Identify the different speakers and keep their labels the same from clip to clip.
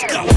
Speaker 1: Let's go.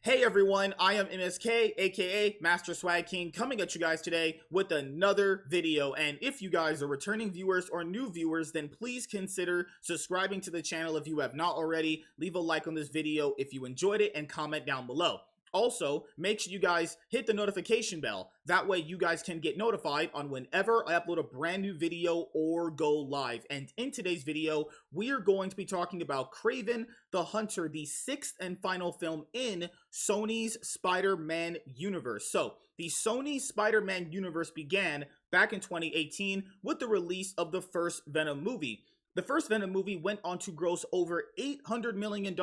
Speaker 2: Hey everyone, I am MSK, aka Master Swag King, coming at you guys today with another video. And if you guys are returning viewers or new viewers, then please consider subscribing to the channel if you have not already. Leave a like on this video if you enjoyed it and comment down below. Also, make sure you guys hit the notification bell. That way you guys can get notified on whenever I upload a brand new video or go live. And in today's video, we are going to be talking about Kraven the Hunter, the sixth and final film in Sony's Spider-Man universe. So, the Sony Spider-Man universe began back in 2018 with the release of the first Venom movie. The first Venom movie went on to gross over $800 million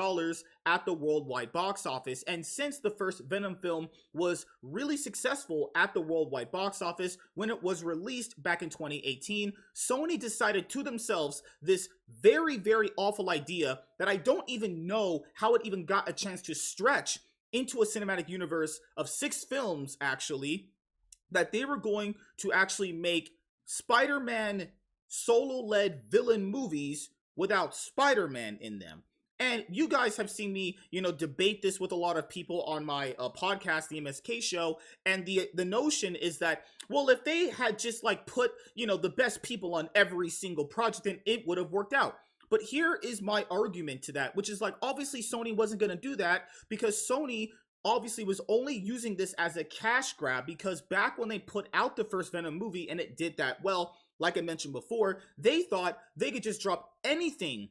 Speaker 2: at the worldwide box office, and since the first Venom film was really successful at the worldwide box office when it was released back in 2018, Sony decided to themselves this very, very awful idea that I don't even know how it even got a chance to stretch into a cinematic universe of 6 films, actually, that they were going to actually make Spider-Man solo-led villain movies without Spider-Man in them. And you guys have seen me, debate this with a lot of people on my podcast, the MSK Show, and the notion is that, well, if they had just put, the best people on every single project, then it would have worked out. But here is my argument to that, which is obviously Sony wasn't going to do that because Sony obviously was only using this as a cash grab, because back when they put out the first Venom movie and it did that well, like I mentioned before, they thought they could just drop anything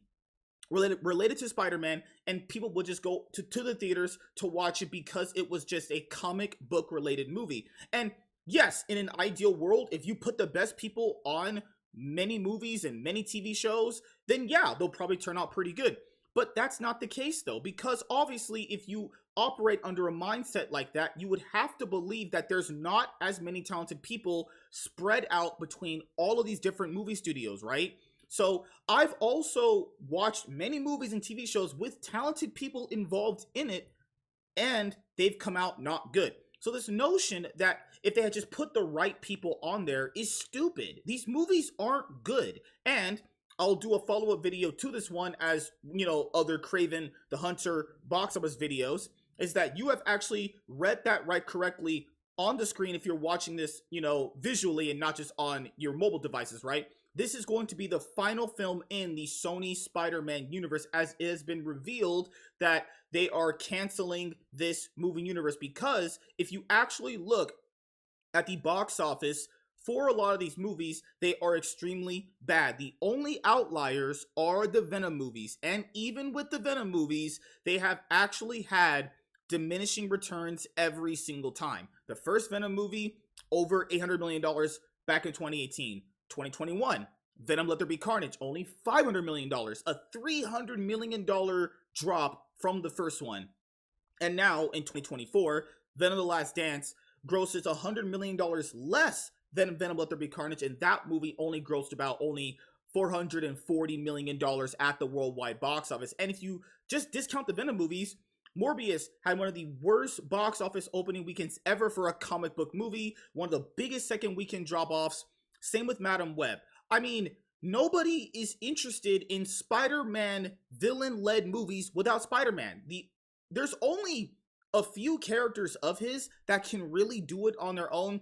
Speaker 2: related to Spider-Man and people would just go to the theaters to watch it because it was just a comic book related movie. And yes, in an ideal world, if you put the best people on many movies and many TV shows, then yeah, they'll probably turn out pretty good. But that's not the case though, because obviously if you operate under a mindset like that, you would have to believe that there's not as many talented people spread out between all of these different movie studios, right? So I've also watched many movies and TV shows with talented people involved in it, and they've come out not good. So this notion that if they had just put the right people on there is stupid. These movies aren't good. And I'll do a follow-up video to this one, as other Kraven the Hunter box office videos, is that you have actually read that right correctly on the screen if you're watching this, visually and not just on your mobile devices, right? This is going to be the final film in the Sony Spider-Man universe, as it has been revealed that they are canceling this movie universe, because if you actually look at the box office for a lot of these movies, they are extremely bad. The only outliers are the Venom movies, and even with the Venom movies, they have actually had diminishing returns every single time. The first Venom movie, over $800 million back in 2018. 2021, Venom Let There Be Carnage, only $500 million, a $300 million drop from the first one. And now, in 2024, Venom The Last Dance grosses $100 million less than Venom Let There Be Carnage, and that movie only grossed about only $440 million at the worldwide box office. And if you just discount the Venom movies, Morbius had one of the worst box office opening weekends ever for a comic book movie, one of the biggest second weekend drop-offs. Same with Madam Web. I mean, nobody is interested in Spider-Man villain-led movies without Spider-Man. There's only a few characters of his that can really do it on their own.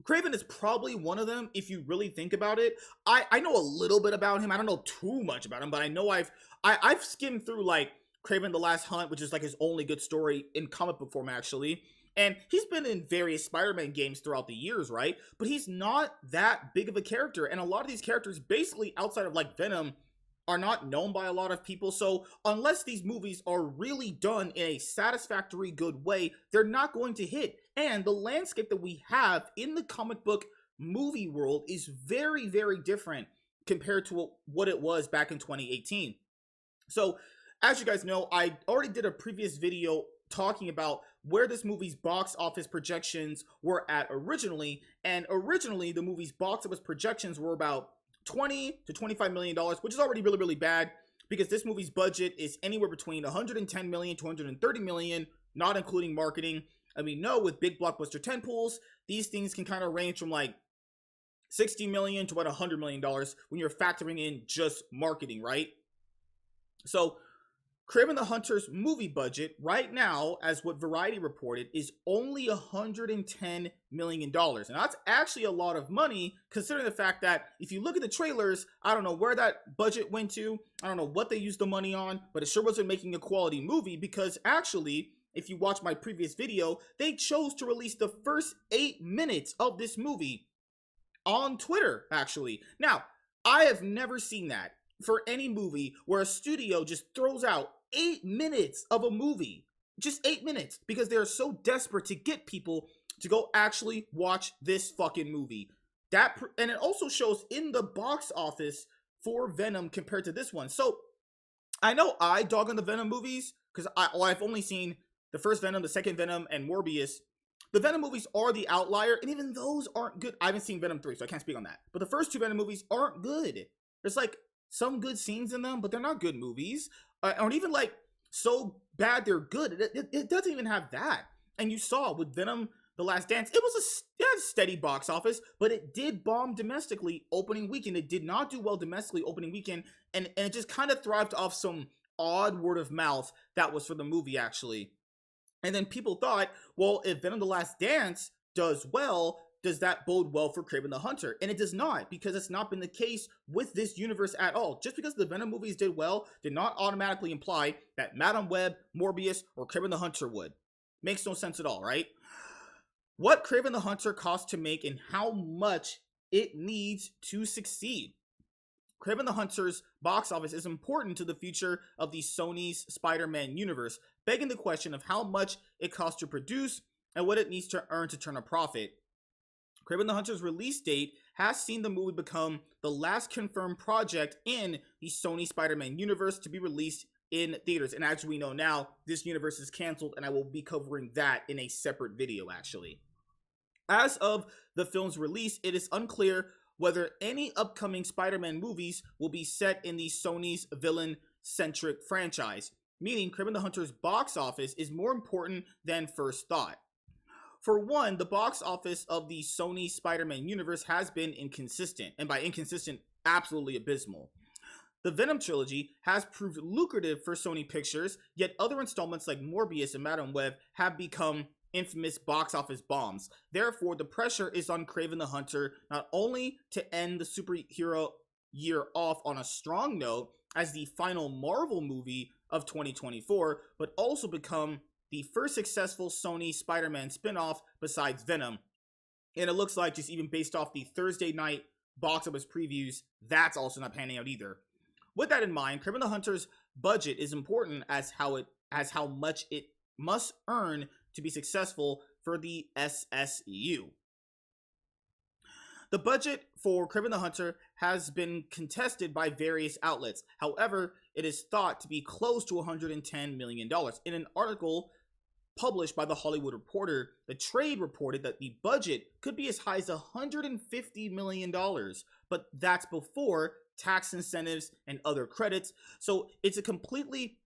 Speaker 2: Kraven is probably one of them if you really think about it. I know a little bit about him. I don't know too much about him, but I know I've skimmed through Kraven the Last Hunt, which is his only good story in comic book form, actually. And he's been in various Spider-Man games throughout the years, right? But he's not that big of a character. And a lot of these characters, basically outside of Venom, are not known by a lot of people. So unless these movies are really done in a satisfactory good way, they're not going to hit. And the landscape that we have in the comic book movie world is very, very different compared to what it was back in 2018. So as you guys know, I already did a previous video talking about where this movie's box office projections were at originally, and originally the movie's box office projections were about $20 to $25 million, which is already really, really bad because this movie's budget is anywhere between 110 million to 130 million, not including marketing. And we know with big blockbuster tentpoles, these things can kind of range from like 60 million to about $100 million when you're factoring in just marketing, right? So Kraven the Hunter's movie budget right now, as what Variety reported, is only $110 million. And that's actually a lot of money considering the fact that if you look at the trailers, I don't know where that budget went to. I don't know what they used the money on, but it sure wasn't making a quality movie because actually, if you watch my previous video, they chose to release the first 8 minutes of this movie on Twitter, actually. Now, I have never seen that for any movie where a studio just throws out 8 minutes of a movie. Just 8 minutes, because they're so desperate to get people to go actually watch this fucking movie. And it also shows in the box office for Venom compared to this one. So, I know I dog on the Venom movies, because I've only seen the first Venom, the second Venom, and Morbius. The Venom movies are the outlier, and even those aren't good. I haven't seen Venom 3, so I can't speak on that. But the first two Venom movies aren't good. There's like some good scenes in them, but they're not good movies. Aren't even like so bad they're good. It doesn't even have that. And you saw with Venom The Last Dance, it had a steady box office, but it did bomb domestically opening weekend. It did not do well domestically opening weekend, and it just kind of thrived off some odd word of mouth that was for the movie, actually. And then people thought, well, if Venom The Last Dance does well, does that bode well for Kraven the Hunter? And it does not, because it's not been the case with this universe at all. Just because the Venom movies did well did not automatically imply that Madam Web, Morbius, or Kraven the Hunter would. Makes no sense at all, right? What Kraven the Hunter costs to make and how much it needs to succeed. Kraven the Hunter's box office is important to the future of the Sony's Spider-Man universe, begging the question of how much it costs to produce and what it needs to earn to turn a profit. Kraven the Hunter's release date has seen the movie become the last confirmed project in the Sony Spider-Man universe to be released in theaters. And as we know now, this universe is canceled, and I will be covering that in a separate video, actually. As of the film's release, it is unclear whether any upcoming Spider-Man movies will be set in the Sony's villain-centric franchise, meaning Kraven the Hunter's box office is more important than first thought. For one, the box office of the Sony Spider-Man universe has been inconsistent, and by inconsistent, absolutely abysmal. The Venom trilogy has proved lucrative for Sony Pictures, yet other installments like Morbius and Madam Web have become infamous box office bombs. Therefore, the pressure is on Kraven the Hunter not only to end the superhero year off on a strong note as the final Marvel movie of 2024, but also become the first successful Sony Spider-Man spin-off besides Venom. And it looks like, just even based off the Thursday night box office previews, that's also not panning out either. With that in mind, Kraven the Hunter's budget is important as how much it must earn to be successful for the SSU. The budget for Kraven the Hunter has been contested by various outlets. However, it is thought to be close to $110 million. In an article published by The Hollywood Reporter, the trade reported that the budget could be as high as $150 million, but that's before tax incentives and other credits. So it's a completely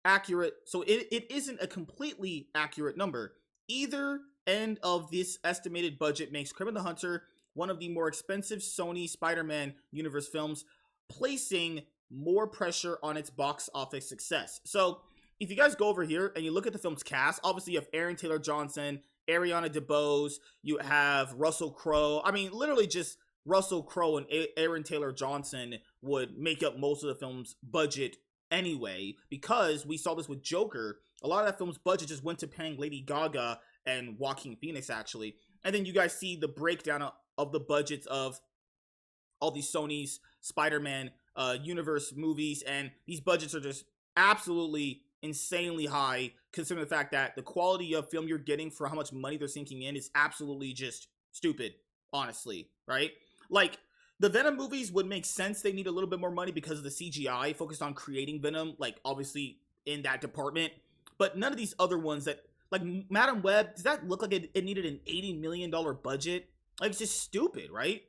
Speaker 2: accurate, it isn't a completely accurate number. Either end of this estimated budget makes Kraven the Hunter one of the more expensive Sony Spider-Man universe films, placing more pressure on its box office success. So if you guys go over here and you look at the film's cast, obviously you have Aaron Taylor Johnson, Ariana DeBose, you have Russell Crowe. I mean, literally just Russell Crowe and Aaron Taylor Johnson would make up most of the film's budget anyway, because we saw this with Joker. A lot of that film's budget just went to paying Lady Gaga and Joaquin Phoenix, actually. And then you guys see the breakdown of the budgets of all these Sony's Spider-Man universe movies, and these budgets are just absolutely insanely high, considering the fact that the quality of film you're getting for how much money they're sinking in is absolutely just stupid, honestly, right? Like, the Venom movies would make sense. They need a little bit more money because of the CGI focused on creating Venom, like, obviously, in that department. But none of these other ones that, like, Madam Web, does that look like it needed an $80 million budget? Like, it's just stupid, right?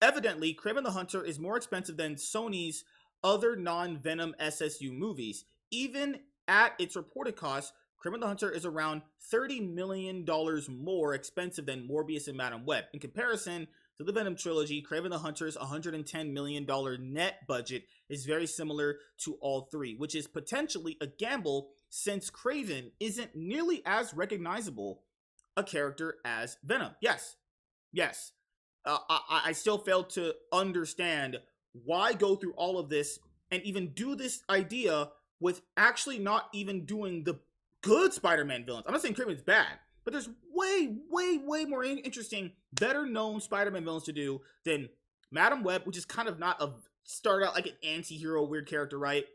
Speaker 2: Evidently, Kraven the Hunter is more expensive than Sony's other non-Venom SSU movies. Even at its reported cost, Kraven the Hunter is around $30 million more expensive than Morbius and Madam Web. In comparison to the Venom trilogy, Kraven the Hunter's $110 million net budget is very similar to all three, which is potentially a gamble since Kraven isn't nearly as recognizable a character as Venom. Yes. I still fail to understand why go through all of this and even do this idea with actually not even doing the good Spider-Man villains. I'm not saying Kraven's bad, but there's way more interesting, better known Spider-Man villains to do than Madam Web, which is kind of not a start out like an anti-hero weird character, right?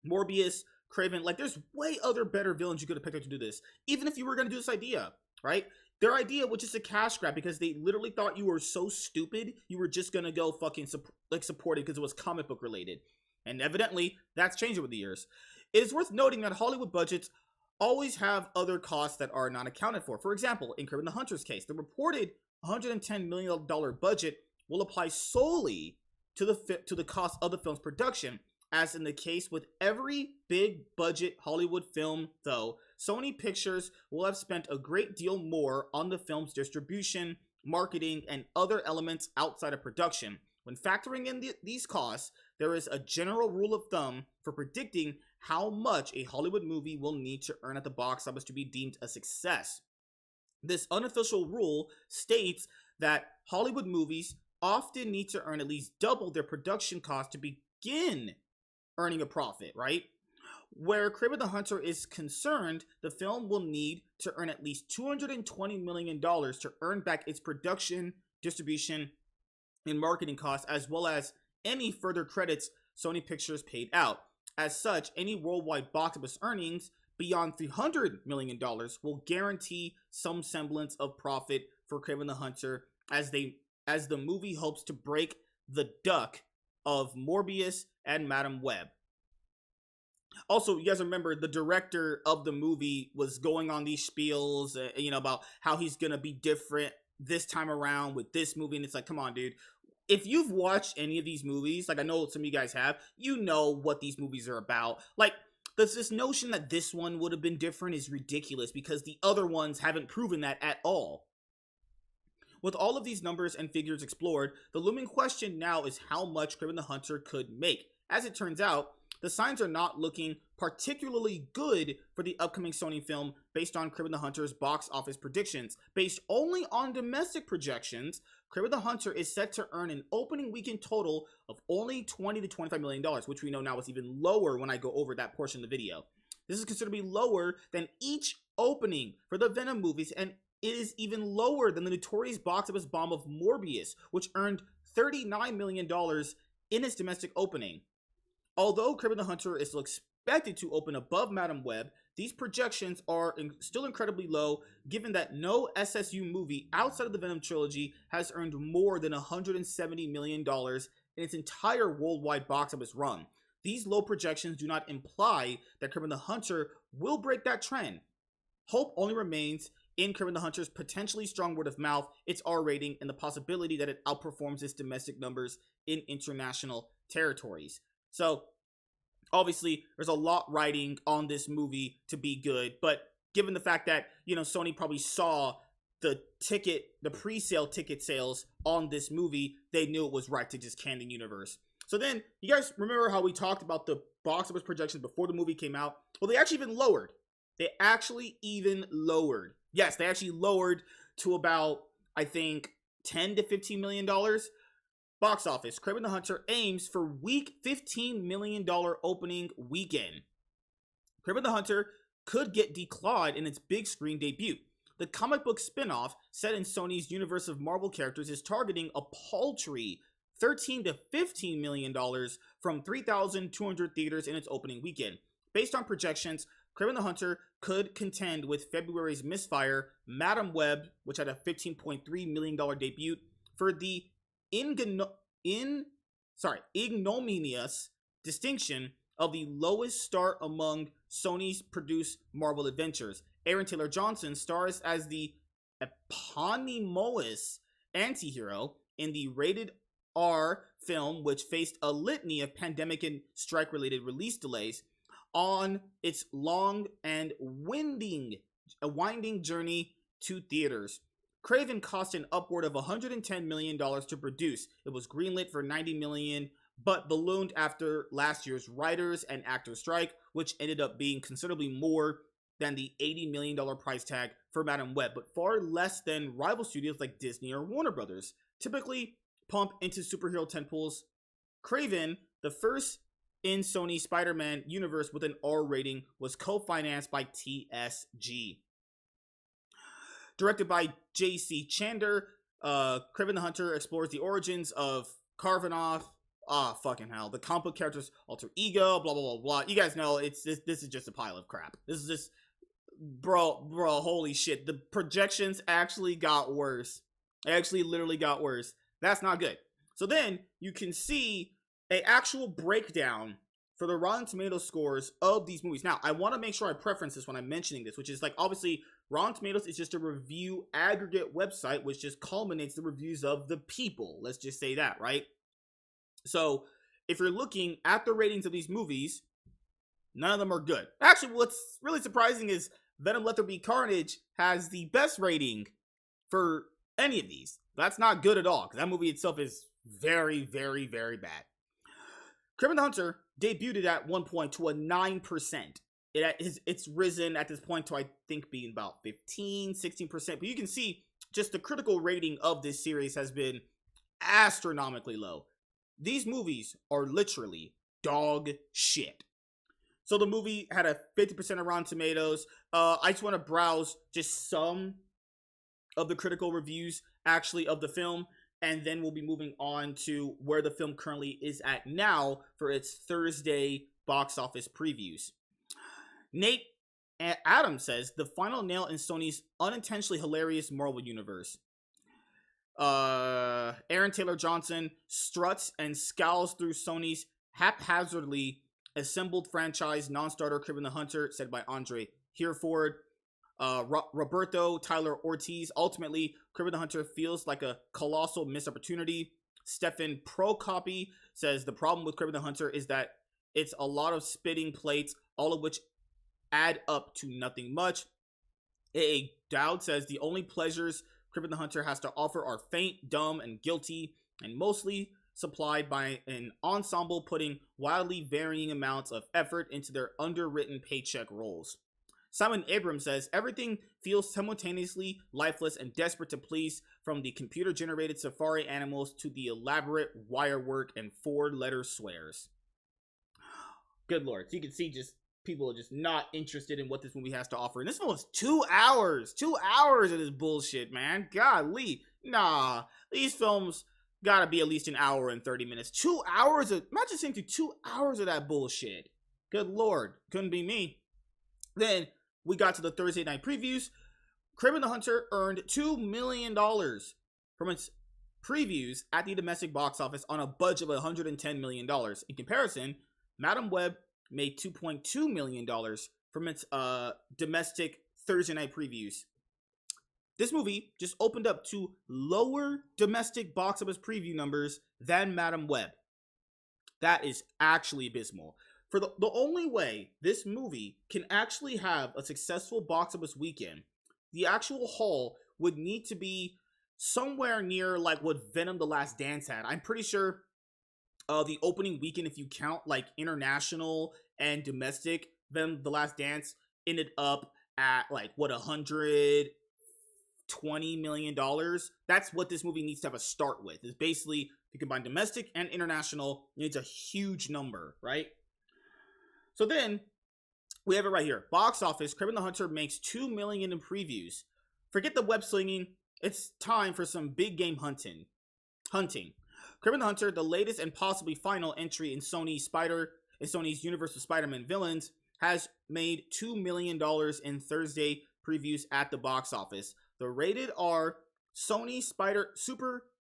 Speaker 2: Morbius, Kraven, like there's way other better villains you could have picked up to do this. Even if you were going to do this idea, right? Their idea was just a cash grab because they literally thought you were so stupid you were just going to go fucking support it because it was comic book related. And evidently, that's changed over the years. It is worth noting that Hollywood budgets always have other costs that are not accounted for. For example, in Kraven the Hunter's case, the reported $110 million budget will apply solely to the cost of the film's production. As in the case with every big budget Hollywood film, though, Sony Pictures will have spent a great deal more on the film's distribution, marketing, and other elements outside of production. When factoring in these costs, there is a general rule of thumb for predicting how much a Hollywood movie will need to earn at the box office to be deemed a success. This unofficial rule states that Hollywood movies often need to earn at least double their production cost to begin earning a profit, right? Where Kraven the Hunter is concerned, the film will need to earn at least $220 million to earn back its production, distribution, and marketing costs, as well as any further credits Sony Pictures paid out. As such, any worldwide box office earnings beyond $300 million will guarantee some semblance of profit for Kraven the Hunter as the movie hopes to break the duck of Morbius and Madam Web. Also, you guys remember the director of the movie was going on these spiels, about how he's gonna be different this time around with this movie, and it's like, come on, dude. If you've watched any of these movies, like I know some of you guys have, you know what these movies are about. Like, this notion that this one would have been different is ridiculous because the other ones haven't proven that at all. With all of these numbers and figures explored, the looming question now is how much Kraven the Hunter could make. As it turns out, the signs are not looking particularly good for the upcoming Sony film based on Kraven the Hunter's box office predictions. Based only on domestic projections, Kraven the Hunter is set to earn an opening weekend total of only $20 to $25 million, which we know now is even lower when I go over that portion of the video. This is considered to be lower than each opening for the Venom movies, and it is even lower than the notorious box office bomb of Morbius, which earned $39 million in its domestic opening. Although Kraven the Hunter is still expected to open above Madam Web, these projections are still incredibly low, given that no SSU movie outside of the Venom trilogy has earned more than $170 million in its entire worldwide box office run. These low projections do not imply that Kraven the Hunter will break that trend. Hope only remains in Kraven the Hunter's potentially strong word of mouth, its R rating, and the possibility that it outperforms its domestic numbers in international territories. So, obviously, there's a lot riding on this movie to be good, but given the fact that, Sony probably saw the pre-sale ticket sales on this movie, they knew it was right to just can the universe. So then, you guys remember how we talked about the box office projections before the movie came out? Well, they actually even lowered. Yes, they actually lowered to about, I think, $10 to $15 million. Box office, Kraven the Hunter aims for week $15 million opening weekend. Kraven the Hunter could get declawed in its big screen debut. The comic book spin-off set in Sony's universe of Marvel characters is targeting a paltry $13 to $15 million from 3,200 theaters in its opening weekend. Based on projections, Kraven the Hunter could contend with February's misfire, Madam Web, which had a $15.3 million debut, for the ignominious distinction of the lowest start among Sony's produced Marvel adventures. Aaron Taylor Johnson stars as the eponymous anti-hero in the rated our film, which faced a litany of pandemic and strike-related release delays, on its long and winding journey to theaters. Kraven cost an upward of $110 million to produce. It was greenlit for $90 million, but ballooned after last year's writers and actors strike, which ended up being considerably more than the $80 million price tag for Madam Web, but far less than rival studios like Disney or Warner Brothers typically pump into superhero tentpoles. Kraven, the first in Sony's Spider-Man universe with an R rating, was co-financed by TSG. Directed by J.C. Chander, Kraven the Hunter explores the origins of Karvinoff. Fucking hell. The comic book character's alter ego, blah, blah, blah, blah. You guys know this is just a pile of crap. This is just, bro, holy shit. The projections actually got worse. It actually literally got worse. That's not good. So then you can see an actual breakdown for the Rotten Tomatoes scores of these movies. Now, I want to make sure I preference this when I'm mentioning this, which is like, obviously, Rotten Tomatoes is just a review aggregate website, which just culminates the reviews of the people. Let's just say that, right? So, if you're looking at the ratings of these movies, none of them are good. Actually, what's really surprising is Venom Let There Be Carnage has the best rating for any of these. That's not good at all, because that movie itself is very, very, very bad. Kraven the Hunter debuted at one point to a 9%. It's risen at this point to, I think, being about 15, 16%. But you can see just the critical rating of this series has been astronomically low. These movies are literally dog shit. So the movie had a 50% of Rotten Tomatoes. I just want to browse just some of the critical reviews, actually, of the film. And then we'll be moving on to where the film currently is at now for its Thursday box office previews. Nate Adams says, the final nail in Sony's unintentionally hilarious Marvel universe. Aaron Taylor Johnson struts and scowls through Sony's haphazardly assembled franchise non-starter Kraven the Hunter, said by Andre Hereford. Roberto Tyler Ortiz, ultimately, Kraven the Hunter feels like a colossal missed opportunity. Stefan Prokopi says the problem with Kraven the Hunter is that it's a lot of spitting plates, all of which add up to nothing much. A. Dowd says the only pleasures Kraven the Hunter has to offer are faint, dumb, and guilty, and mostly supplied by an ensemble putting wildly varying amounts of effort into their underwritten paycheck roles. Simon Abrams says everything feels simultaneously lifeless and desperate to please, from the computer-generated safari animals to the elaborate wire work and four-letter swears. Good lord. So you can see just people are just not interested in what this movie has to offer. And this one was 2 hours. 2 hours of this bullshit, man. Golly. Nah. These films gotta be at least an hour and 30 minutes. 2 hours of... Imagine sitting through 2 hours of that bullshit. Good lord. Couldn't be me. Then we got to the Thursday night previews. Kraven the Hunter earned $2 million from its previews at the domestic box office on a budget of $110 million. In comparison, Madam Web made $2.2 million from its domestic Thursday night previews. This movie just opened up to lower domestic box office preview numbers than Madam Web. That is actually abysmal. For the only way this movie can actually have a successful box office weekend, the actual haul would need to be somewhere near like what Venom the Last Dance had. I'm pretty sure the opening weekend, if you count like international and domestic, Venom the Last Dance ended up at like what, $120 million. That's what this movie needs to have a start with. Is basically, if you combine domestic and international, it's a huge number, right? So then, we have it right here. Box office, Kraven the Hunter makes $2 million in previews. Forget the web slinging. It's time for some big game hunting. Kraven the Hunter, the latest and possibly final entry in Sony's universe of Spider-Man villains, has made $2 million in Thursday previews at the box office. The rated R Sony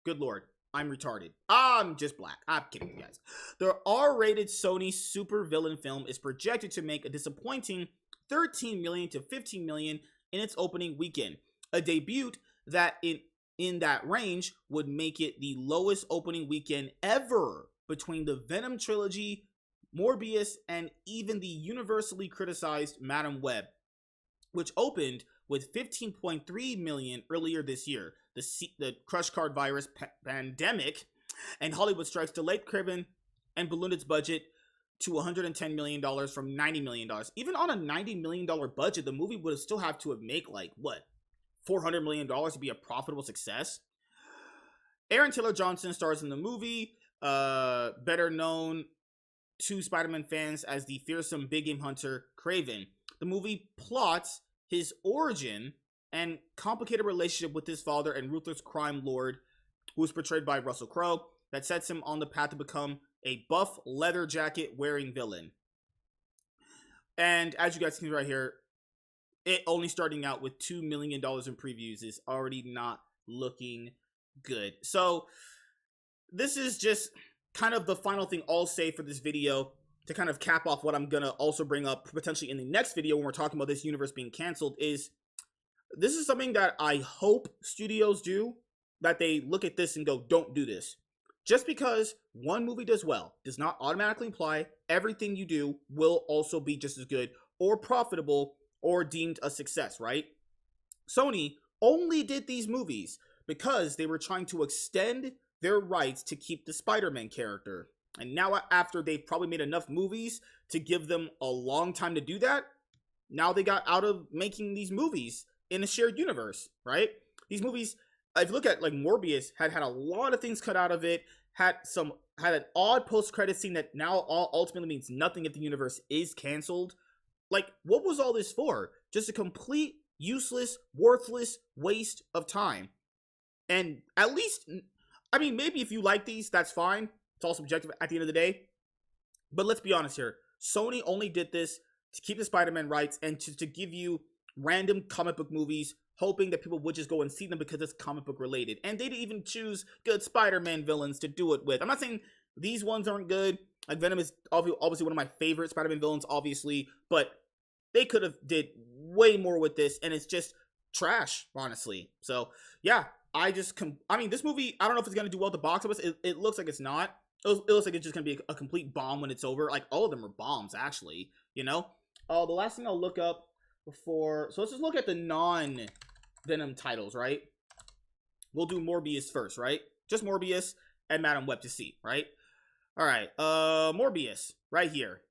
Speaker 2: good lord, I'm retarded. I'm just black. I'm kidding, you guys. The R-rated Sony super villain film is projected to make a disappointing $13 million to $15 million in its opening weekend. A debut that in in that range would make it the lowest opening weekend ever between the Venom trilogy, Morbius, and even the universally criticized Madam Web, which opened with 15.3 million earlier this year. The crush card virus pandemic and Hollywood strikes delayed Kraven and ballooned its budget to $110 million from $90 million. Even on a $90 million budget, the movie would still have to make like, what, $400 million to be a profitable success? Aaron Taylor Johnson stars in the movie, better known to Spider-Man fans as the fearsome big game hunter Kraven. The movie plots his origin and complicated relationship with his father and ruthless crime lord, who is portrayed by Russell Crowe, that sets him on the path to become a buff leather jacket wearing villain. And as you guys can see right here, it only starting out with $2 million in previews is already not looking good. So this is just kind of the final thing I'll say for this video to kind of cap off what I'm gonna also bring up potentially in the next video when we're talking about this universe being canceled. Is this is something that I hope studios do, that they look at this and go, don't do this. Just because one movie does well does not automatically imply everything you do will also be just as good or profitable or deemed a success, right? Sony only did these movies because they were trying to extend their rights to keep the Spider-Man character. And now after they've probably made enough movies to give them a long time to do that, now they got out of making these movies in a shared universe, right? These movies, if you look at like Morbius, had a lot of things cut out of it, had an odd post-credit scene that now ultimately means nothing if the universe is canceled. Like, what was all this for? Just a complete, useless, worthless waste of time. And at least, I mean, maybe if you like these, that's fine. It's all subjective at the end of the day. But let's be honest here. Sony only did this to keep the Spider-Man rights and to give you random comic book movies, hoping that people would just go and see them because it's comic book related. And they didn't even choose good Spider-Man villains to do it with. I'm not saying these ones aren't good. Like, Venom is obviously one of my favorite Spider-Man villains, obviously. But they could have did way more with this, and it's just trash, honestly. So, yeah. I mean, this movie, I don't know if it's going to do well at the box office. It looks like it's not. It looks like it's just going to be a complete bomb when it's over. Like, all of them are bombs, actually, you know? The last thing I'll look up before... So, let's just look at the non-Venom titles, right? We'll do Morbius first, right? Just Morbius and Madam Web to see, right? All right, Morbius, right here.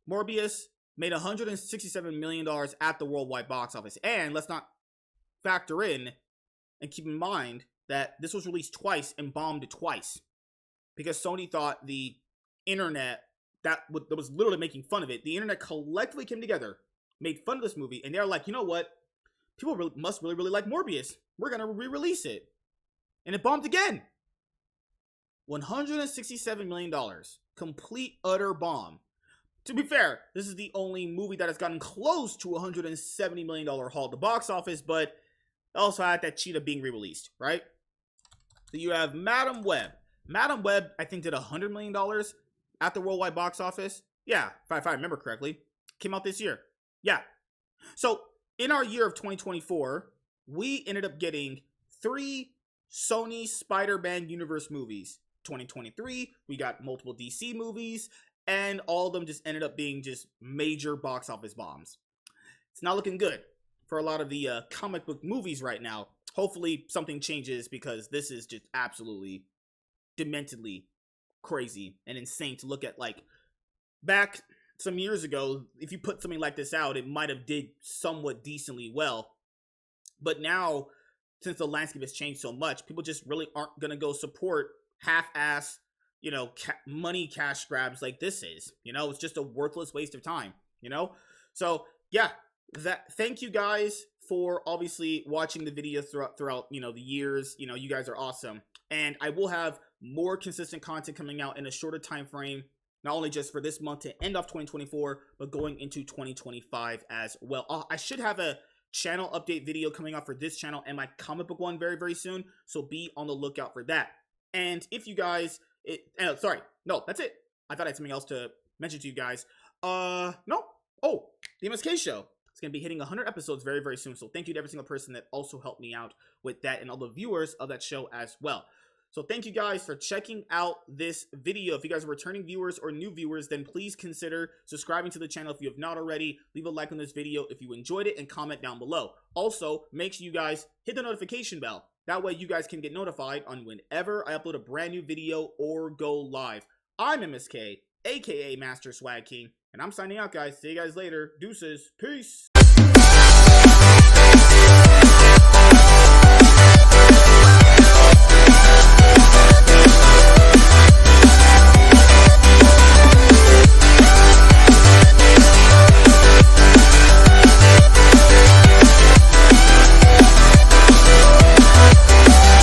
Speaker 2: Morbius made $167 million at the worldwide box office. And let's not factor in and keep in mind that this was released twice and bombed twice. Because Sony thought the internet that was literally making fun of it, the internet collectively came together, made fun of this movie, and they're like, you know what? People must really like Morbius. We're going to re-release it. And it bombed again. $167 million. Complete, utter bomb. To be fair, this is the only movie that has gotten close to $170 million haul at the box office, but also had that cheetah being re-released, right? So you have Madam Web. Madam Web, I think, did $100 million at the worldwide box office. Yeah, if I remember correctly. Came out this year. Yeah. So, in our year of 2024, we ended up getting 3 Sony Spider-Man universe movies. 2023, we got multiple DC movies, and all of them just ended up being just major box office bombs. It's not looking good for a lot of the comic book movies right now. Hopefully something changes, because this is just absolutely dementedly crazy and insane to look at. Like, back some years ago, if you put something like this out, it might have did somewhat decently well. But now, since the landscape has changed so much, people just really aren't going to go support half-ass, you know, money cash grabs like this is. You know, it's just a worthless waste of time, you know? So, yeah, thank you guys for obviously watching the video throughout, you know, the years. You know, you guys are awesome. And I will have more consistent content coming out in a shorter time frame, not only just for this month to end off 2024, but going into 2025 as well. I should have a channel update video coming out for this channel and my comic book one very, very soon. So be on the lookout for that. And if you guys, sorry, no, that's it. I thought I had something else to mention to you guys. No. Oh, the MSK show. It's going to be hitting 100 episodes very, very soon. So thank you to every single person that also helped me out with that and all the viewers of that show as well. So thank you guys for checking out this video. If you guys are returning viewers or new viewers, then please consider subscribing to the channel if you have not already. Leave a like on this video if you enjoyed it and comment down below. Also, make sure you guys hit the notification bell. That way you guys can get notified on whenever I upload a brand new video or go live. I'm MSK, aka Master Swag King, and I'm signing out, guys. See you guys later. Deuces. Peace.